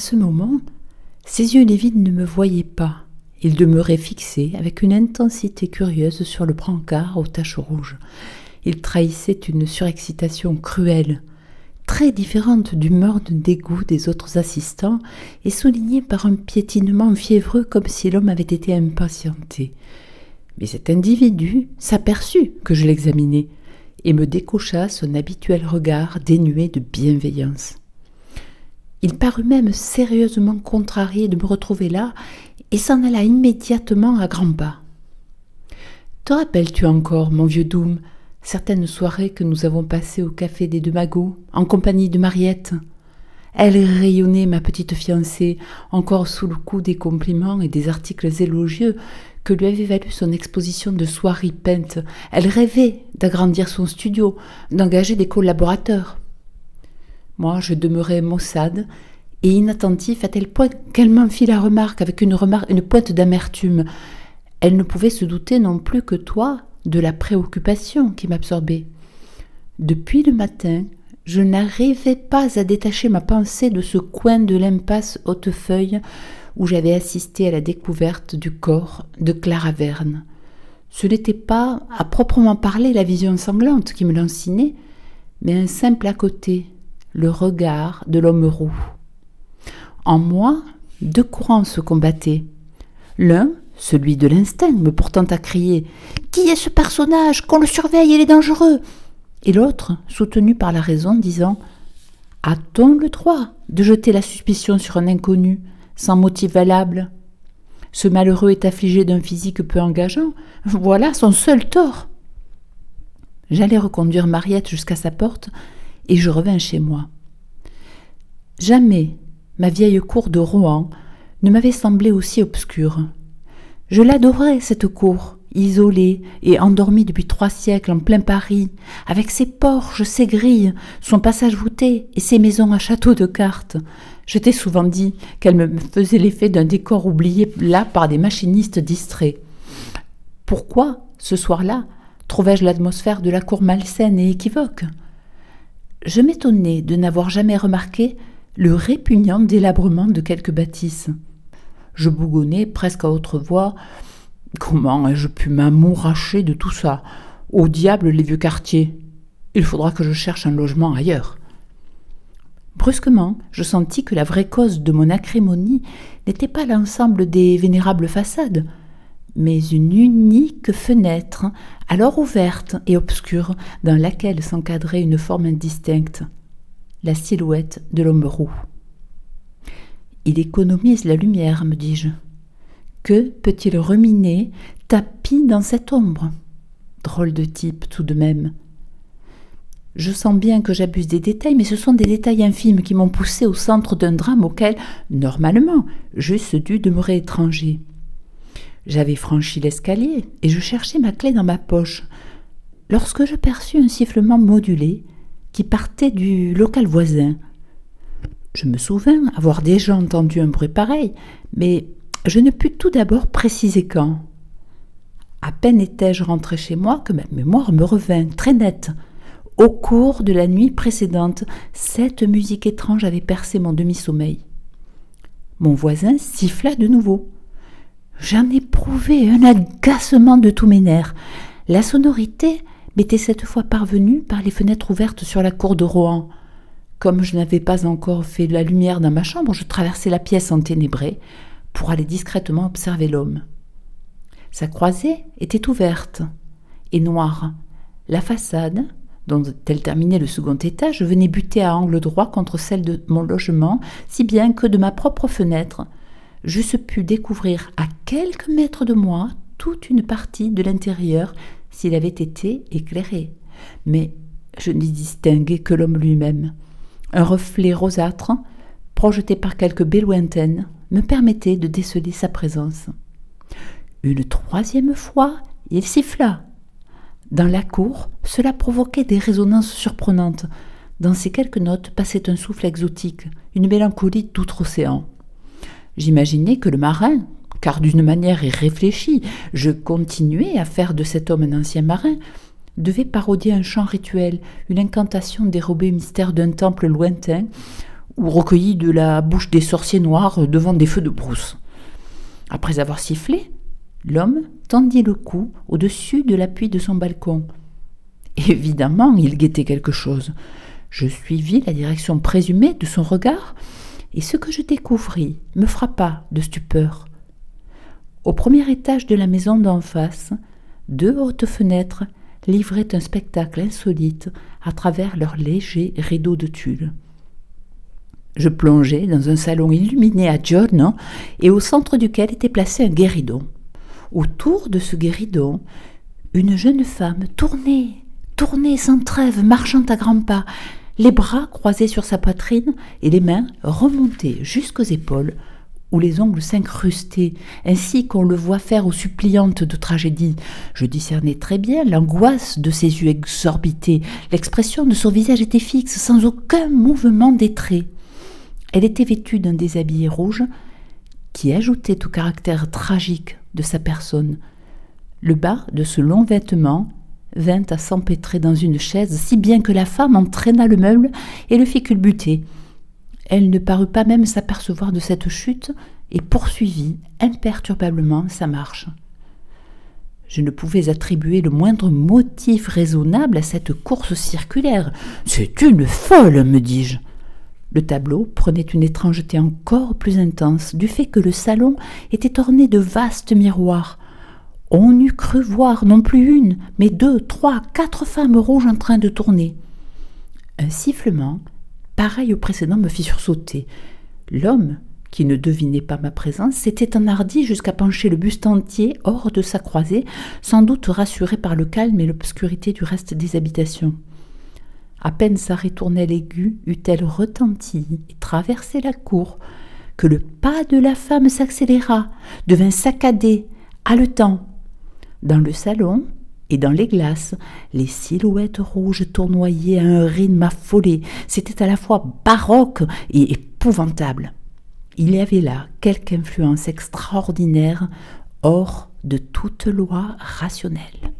À ce moment, ses yeux livides ne me voyaient pas. Ils demeuraient fixés avec une intensité curieuse sur le brancard aux taches rouges. Ils trahissaient une surexcitation cruelle, très différente d'humeur de dégoût des autres assistants et soulignée par un piétinement fiévreux comme si l'homme avait été impatienté. Mais cet individu s'aperçut que je l'examinais et me décocha son habituel regard dénué de bienveillance. Il parut même sérieusement contrarié de me retrouver là et s'en alla immédiatement à grands pas. « Te rappelles-tu encore, mon vieux Doom, certaines soirées que nous avons passées au café des Deux Magots, en compagnie de Mariette ? Elle rayonnait, ma petite fiancée, encore sous le coup des compliments et des articles élogieux que lui avait valu son exposition de soieries peintes. Elle rêvait d'agrandir son studio, d'engager des collaborateurs. Moi, je demeurais maussade et inattentif à tel point qu'elle m'en fit la remarque avec une pointe d'amertume. Elle ne pouvait se douter non plus que toi de la préoccupation qui m'absorbait. Depuis le matin, je n'arrivais pas à détacher ma pensée de ce coin de l'impasse Hautefeuille où j'avais assisté à la découverte du corps de Clara Verne. Ce n'était pas, à proprement parler, la vision sanglante qui me lancinait, mais un simple à côté, le regard de l'homme roux. En moi, deux courants se combattaient. L'un, celui de l'instinct, me portant à crier « Qui est ce personnage ? Qu'on le surveille, il est dangereux !» Et l'autre, soutenu par la raison, disant « A-t-on le droit de jeter la suspicion sur un inconnu, sans motif valable ? Ce malheureux est affligé d'un physique peu engageant. Voilà son seul tort. » J'allais reconduire Mariette jusqu'à sa porte et je revins chez moi. Jamais ma vieille cour de Rohan ne m'avait semblé aussi obscure. Je l'adorais, cette cour, isolée et endormie depuis 3 siècles en plein Paris, avec ses porches, ses grilles, son passage voûté et ses maisons à château de cartes. Je t'ai souvent dit qu'elle me faisait l'effet d'un décor oublié là par des machinistes distraits. Pourquoi, ce soir-là, trouvais-je l'atmosphère de la cour malsaine et équivoque ? Je m'étonnais de n'avoir jamais remarqué le répugnant délabrement de quelques bâtisses. Je bougonnais presque à haute voix. Comment ai-je pu m'amouracher de tout ça ? Au diable les vieux quartiers. Il faudra que je cherche un logement ailleurs. Brusquement, je sentis que la vraie cause de mon acrimonie n'était pas l'ensemble des vénérables façades, mais une unique fenêtre, alors ouverte et obscure, dans laquelle s'encadrait une forme indistincte, la silhouette de l'homme roux. Il économise la lumière, me dis-je. Que peut-il ruminer, tapi dans cette ombre ? Drôle de type, tout de même. Je sens bien que j'abuse des détails, mais ce sont des détails infimes qui m'ont poussé au centre d'un drame auquel, normalement, j'eusse dû demeurer étranger. J'avais franchi l'escalier et je cherchais ma clé dans ma poche, lorsque je perçus un sifflement modulé qui partait du local voisin. Je me souvins avoir déjà entendu un bruit pareil, mais je ne pus tout d'abord préciser quand. À peine étais-je rentré chez moi que ma mémoire me revint très nette. Au cours de la nuit précédente, cette musique étrange avait percé mon demi-sommeil. Mon voisin siffla de nouveau. J'en éprouvais un agacement de tous mes nerfs. La sonorité m'était cette fois parvenue par les fenêtres ouvertes sur la cour de Rohan. Comme je n'avais pas encore fait la lumière dans ma chambre, je traversai la pièce enténébrée pour aller discrètement observer l'homme. Sa croisée était ouverte et noire. La façade, dont elle terminait le second étage, venait buter à angle droit contre celle de mon logement, si bien que de ma propre fenêtre, j'eusse pu découvrir à quelques mètres de moi toute une partie de l'intérieur s'il avait été éclairé. Mais je n'y distinguais que l'homme lui-même. Un reflet rosâtre, projeté par quelques baies lointaines, me permettait de déceler sa présence. Une 3e fois, il siffla. Dans la cour, cela provoquait des résonances surprenantes. Dans ces quelques notes passait un souffle exotique, une mélancolie d'outre-océan. J'imaginais que le marin, car d'une manière irréfléchie, je continuais à faire de cet homme un ancien marin, devait parodier un chant rituel, une incantation dérobée au mystère d'un temple lointain, ou recueilli de la bouche des sorciers noirs devant des feux de brousse. Après avoir sifflé, l'homme tendit le cou au-dessus de l'appui de son balcon. Évidemment, il guettait quelque chose. Je suivis la direction présumée de son regard, et ce que je découvris me frappa de stupeur. Au premier étage de la maison d'en face, 2 hautes fenêtres livraient un spectacle insolite à travers leurs légers rideaux de tulle. Je plongeai dans un salon illuminé à giorno et au centre duquel était placé un guéridon. Autour de ce guéridon, une jeune femme tournait sans trêve, marchant à grands pas, les bras croisés sur sa poitrine et les mains remontées jusqu'aux épaules, où les ongles s'incrustaient, ainsi qu'on le voit faire aux suppliantes de tragédie. Je discernais très bien l'angoisse de ses yeux exorbités. L'expression de son visage était fixe, sans aucun mouvement des traits. Elle était vêtue d'un déshabillé rouge qui ajoutait au caractère tragique de sa personne. Le bas de ce long vêtement vint à s'empêtrer dans une chaise, si bien que la femme entraîna le meuble et le fit culbuter. Elle ne parut pas même s'apercevoir de cette chute et poursuivit imperturbablement sa marche. Je ne pouvais attribuer le moindre motif raisonnable à cette course circulaire. « C'est une folle !» me dis-je. Le tableau prenait une étrangeté encore plus intense du fait que le salon était orné de vastes miroirs. On eût cru voir non plus une, mais 2, 3, 4 femmes rouges en train de tourner. Un sifflement, pareil au précédent, me fit sursauter. L'homme, qui ne devinait pas ma présence, s'était enhardi jusqu'à pencher le buste entier hors de sa croisée, sans doute rassuré par le calme et l'obscurité du reste des habitations. À peine sa ritournelle aiguë eut-elle retenti et traversé la cour, que le pas de la femme s'accéléra, devint saccadé, haletant. Dans le salon et dans les glaces, les silhouettes rouges tournoyaient à un rythme affolé. C'était à la fois baroque et épouvantable. Il y avait là quelque influence extraordinaire, hors de toute loi rationnelle.